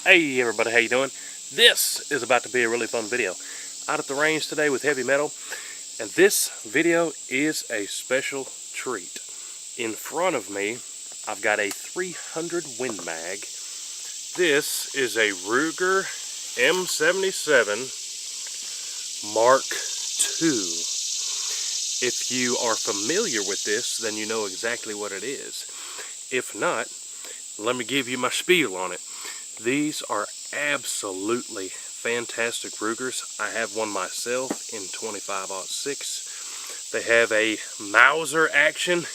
Hey everybody, how you doing? This is about to be a really fun video. Out at the range today with heavy metal, and this video is a special treat. In front of me, I've got a 300 Win Mag. This is a Ruger M77 Mark II. If you are familiar with this, then you know exactly what it is. If not, let me give you my spiel on it. These are absolutely fantastic Rugers. I have one myself in 25-06. They have a Mauser action.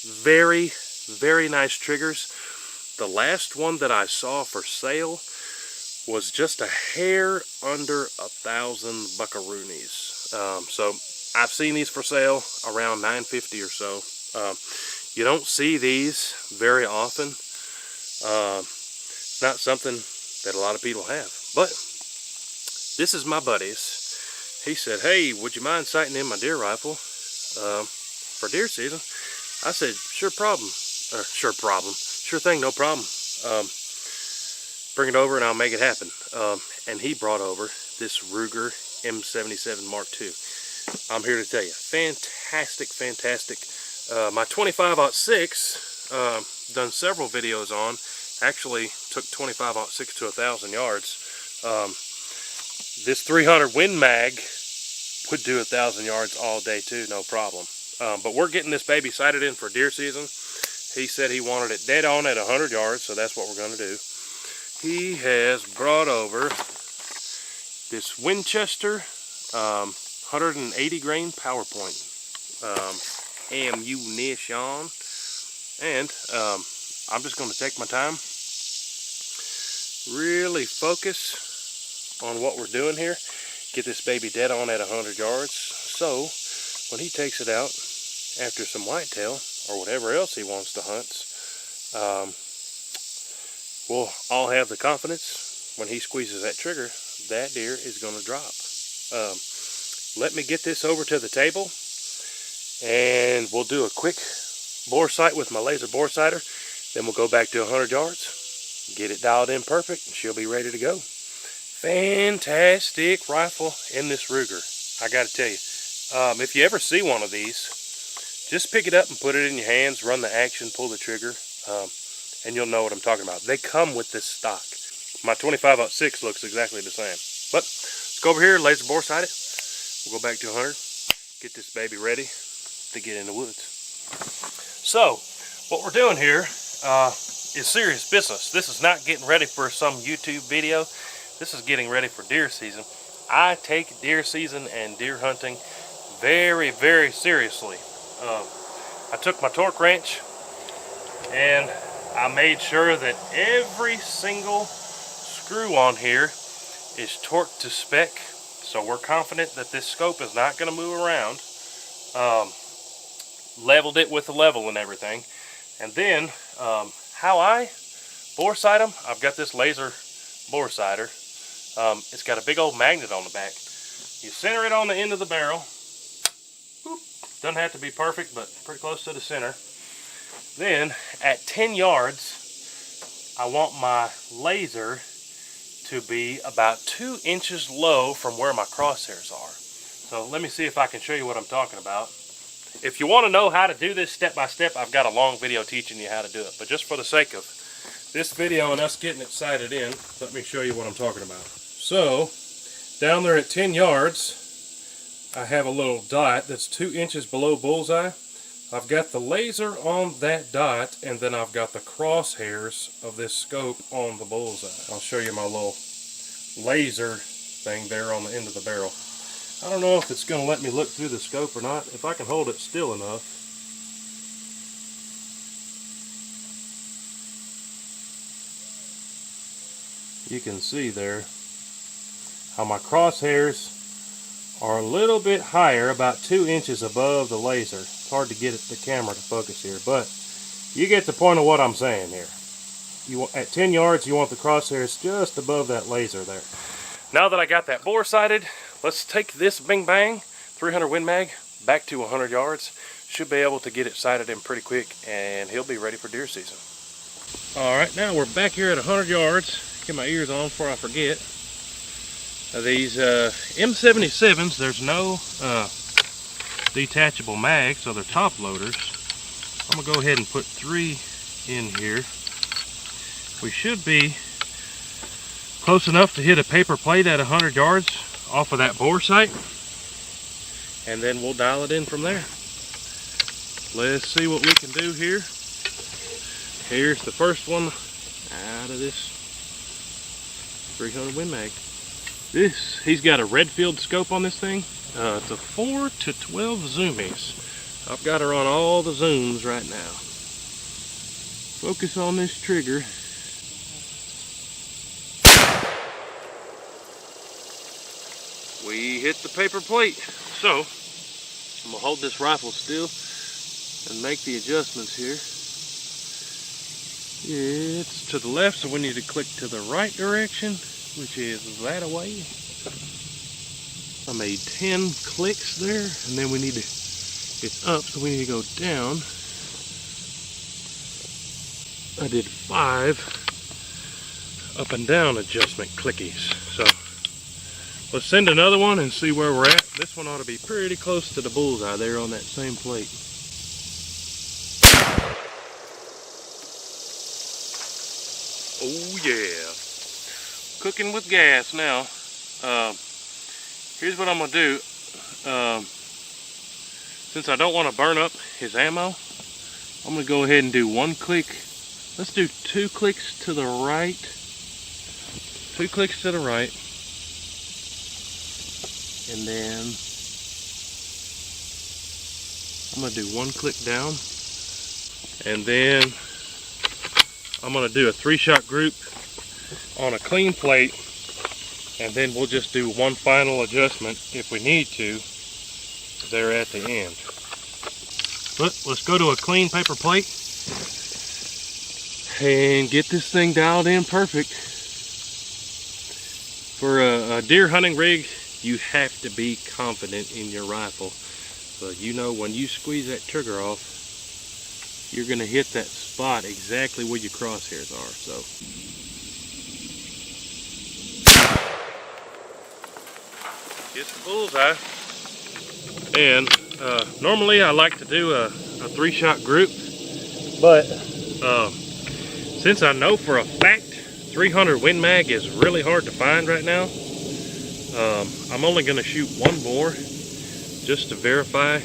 Very, very nice triggers. The last one that I saw for sale was just a hair under 1,000 buckaroonies. So I've seen these for sale around $950 or so. You don't see these very often. It's not something that a lot of people have, but this is my buddy's. He said, hey, would you mind sighting in my deer rifle for deer season? I said, sure thing, no problem. Bring it over and I'll make it happen. And he brought over this Ruger M77 Mark II. I'm here to tell you, fantastic. My 25-06, done several videos on. Actually took 25-06 to 1,000 yards. This 300 Win Mag would do 1,000 yards all day too, no problem. But we're getting this baby sighted in for deer season. He said he wanted it dead on at 100 yards, so that's what we're going to do. He has brought over this Winchester 180 grain PowerPoint ammunition, and I'm just going to take my time, really focus on what we're doing here, get this baby dead on at 100 yards, so when he takes it out after some whitetail or whatever else he wants to hunt, we'll all have the confidence when he squeezes that trigger, that deer is going to drop. Let me get this over to the table and we'll do a quick bore sight with my laser bore sighter. Then we'll go back to 100 yards, get it dialed in perfect, and she'll be ready to go. Fantastic rifle in this Ruger. I got to tell you, if you ever see one of these, just pick it up and put it in your hands, run the action, pull the trigger, and you'll know what I'm talking about. They come with this stock. My 25-06 looks exactly the same. But let's go over here, laser bore sight it. We'll go back to 100, get this baby ready to get in the woods. So, what we're doing here is serious business. This is not getting ready for some YouTube video. This is getting ready for deer season. I take deer season and deer hunting very, very seriously. I took my torque wrench and I made sure that every single screw on here is torqued to spec, so we're confident that this scope is not going to move around. Leveled it with the level and everything, and then how I bore sight them, I've got this laser bore sighter. It's got a big old magnet on the back. You center it on the end of the barrel. Whoop. Doesn't have to be perfect, but pretty close to the center. Then at 10 yards, I want my laser to be about 2 inches low from where my crosshairs are. So let me see if I can show you what I'm talking about. If you want to know how to do this step by step, I've got a long video teaching you how to do it. But just for the sake of this video and us getting it sighted in, let me show you what I'm talking about. So, down there at 10 yards, I have a little dot that's 2 inches below bullseye. I've got the laser on that dot, and then I've got the crosshairs of this scope on the bullseye. I'll show you my little laser thing there on the end of the barrel. I don't know if it's going to let me look through the scope or not. If I can hold it still enough. You can see there how my crosshairs are a little bit higher, about 2 inches above the laser. It's hard to get the camera to focus here, but you get the point of what I'm saying here. At 10 yards, you want the crosshairs just above that laser there. Now that I got that bore sighted, let's take this Bing Bang 300 Win Mag back to 100 yards. Should be able to get it sighted in pretty quick, and he'll be ready for deer season. Alright, now we're back here at 100 yards. get my ears on before I forget. These M77s, there's no detachable mag, so they're top loaders. I'm gonna go ahead and put 3 in here. We should be close enough to hit a paper plate at 100 yards off of that bore sight, and then we'll dial it in from there. Let's see what we can do here. Here's the first one out of this 300 Win Mag. He's got a Redfield scope on this thing. It's a 4 to 12 zoomies. I've got her on all the zooms right now. Focus on this trigger. We hit the paper plate. So, I'm gonna hold this rifle still and make the adjustments here. It's to the left, so we need to click to the right direction, which is that away. I made 10 clicks there, and then we need to, it's up, so we need to go down. I did 5 up and down adjustment clickies. So let's send another one and see where we're at. This one ought to be pretty close to the bullseye there on that same plate. Oh yeah, cooking with gas now. Here's what I'm gonna do. Since I don't want to burn up his ammo, I'm gonna go ahead and do 1 click. Let's do 2 clicks to the right. 2 clicks to the right. And then I'm gonna do 1 click down. And then I'm gonna do a 3-shot group on a clean plate, and then we'll just do 1 final adjustment if we need to there at the end. But let's go to a clean paper plate and get this thing dialed in perfect. For a deer hunting rig, you have to be confident in your rifle. So you know when you squeeze that trigger off, you're gonna hit that spot exactly where your crosshairs are. So hit the bullseye. And normally I like to do a 3-shot group, but since I know for a fact 300 Win Mag is really hard to find right now, I'm only going to shoot 1 bore just to verify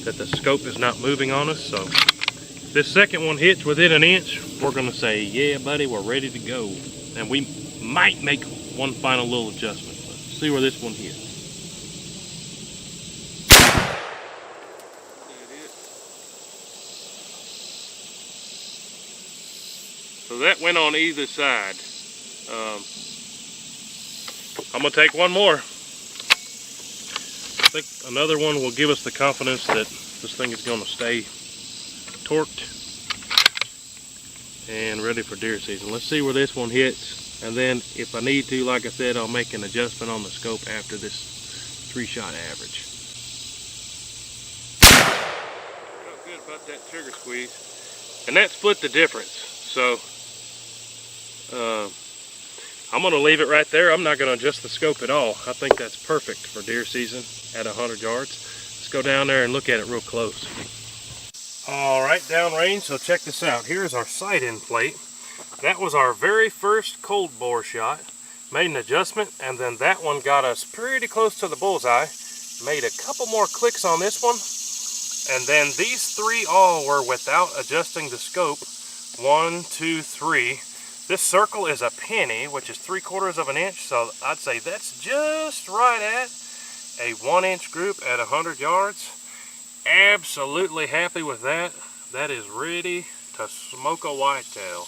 that the scope is not moving on us. So if this second one hits within 1 inch, we're going to say, yeah buddy, we're ready to go. And we might make 1 final little adjustment. Let's see where this one hits. So that went on either side. I'm gonna take 1 more. I think another one will give us the confidence that this thing is gonna stay torqued and ready for deer season. Let's see where this one hits, and then if I need to, like I said, I'll make an adjustment on the scope after this 3-shot average. Felt good about that trigger squeeze, and that split the difference. So I'm going to leave it right there. I'm not going to adjust the scope at all. I think that's perfect for deer season at 100 yards. Let's go down there and look at it real close. Alright, downrange, so check this out. Here's our sight-in plate. That was our very first cold bore shot. Made an adjustment, and then that one got us pretty close to the bullseye. Made a couple more clicks on this one. And then these 3 all were without adjusting the scope. 1, 2, 3. This circle is a penny, which is 3/4 of an inch, so I'd say that's just right at a 1-inch group at 100 yards. Absolutely happy with that. That is ready to smoke a whitetail.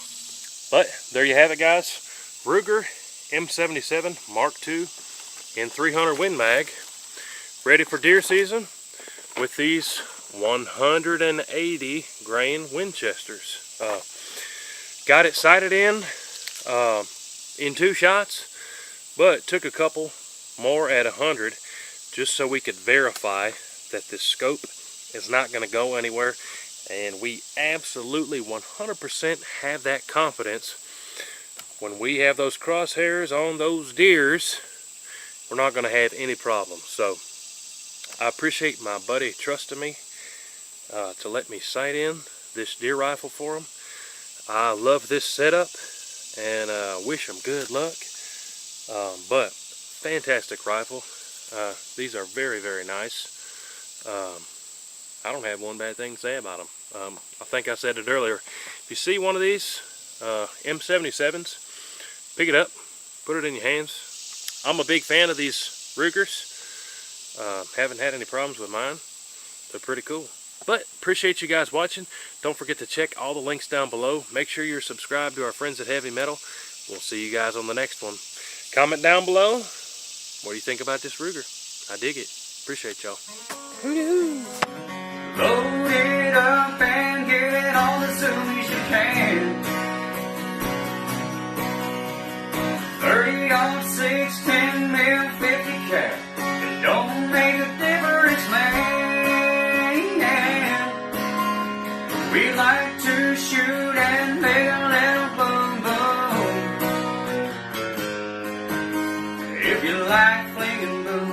But there you have it, guys. Ruger M77 Mark II in 300 Win Mag, ready for deer season with these 180 grain Winchesters. Got it sighted in 2 shots, but took a couple more at 100 just so we could verify that this scope is not going to go anywhere, and we absolutely 100% have that confidence when we have those crosshairs on those deers, we're not going to have any problems. So I appreciate my buddy trusting me to let me sight in this deer rifle for him. I love this setup, and wish him good luck. But fantastic rifle. These are very, very nice. I don't have one bad thing to say about them. I think I said it earlier. If you see one of these M77s, pick it up, put it in your hands. I'm a big fan of these Rugers. Haven't had any problems with mine. They're pretty cool. But appreciate you guys watching. Don't forget to check all the links down below. Make sure you're subscribed to our friends at Heavy Metal. We'll see you guys on the next one. Comment down below, what do you think about this Ruger? I dig it. Appreciate y'all. Load it up and get it on as soon as you can. 30-06, 10 mil, 50 cal. It don't make a difference, man. We like to shoot and make a little boom boom. If you like flinging boom.